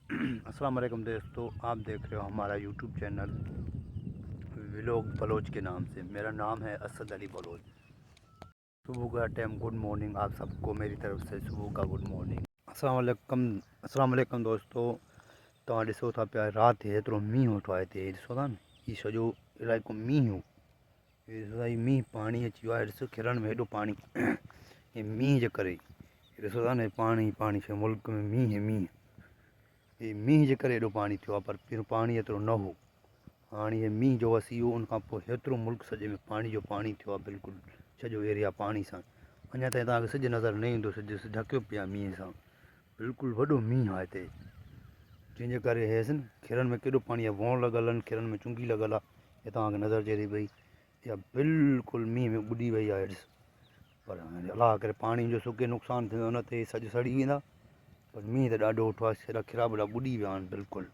अस्सलाम वालेकुम दोस्तों, आप देख रहे हो हमारा यूट्यूब चैनल व्लॉग बलोच के नाम से। मेरा नाम है असद अली बलोच। सुबह का टाइम गुड मॉर्निंग आप सबको मेरी तरफ से, सुबह का गुड मॉर्निंग। अस्सलाम वालेकुम दोस्तों। तव्हां ॾिसो था पिया राति हेतिरो मींहुं वेठो आहे हिते, ॾिसो था न, हीउ सॼो इलाइक़ो मींहुं, ॾिसो था मींहुं पाणी अची वियो आहे। ॾिसो किरण में हेॾो पाणी हे मींहुं जे करे, ॾिसो था न पाणी पाणी छा मुल्क में मींहुं हे मींहुं जे करे हेॾो पाणी थियो आहे, पर पहिरियों पाणी एतिरो न हो। हाणे हे मींहुं जो वसी वियो, उन खां पोइ हेतिरो मुल्क सॼे में पाणी जो पाणी थियो आहे, बिल्कुलु सॼो एरिया पाणी सां। अञा ताईं तव्हांखे सिजु नज़र न ईंदो, सिजु ढकियो पियो आहे मींहं सां, बिल्कुलु वॾो मींहुं आहे हिते, जंहिंजे करे हेसि न खिरनि में केॾो पाणी आहे, वण लॻल आहिनि, खिरनि में चुंगी लॻल आहे, हे तव्हांखे नज़र अचे थी पई, इहा बिल्कुलु मींहं में ॿुॾी वई आहे। ॾिस, पर हाणे अलाह करे पाणी जो सुके नुक़सानु थींदो न त हे सॼु सड़ी वेंदा, पर मींहुं त ॾाढो वेठो आहे, हेॾा खिरा ॿुॾी विया आहिनि बिल्कुलु।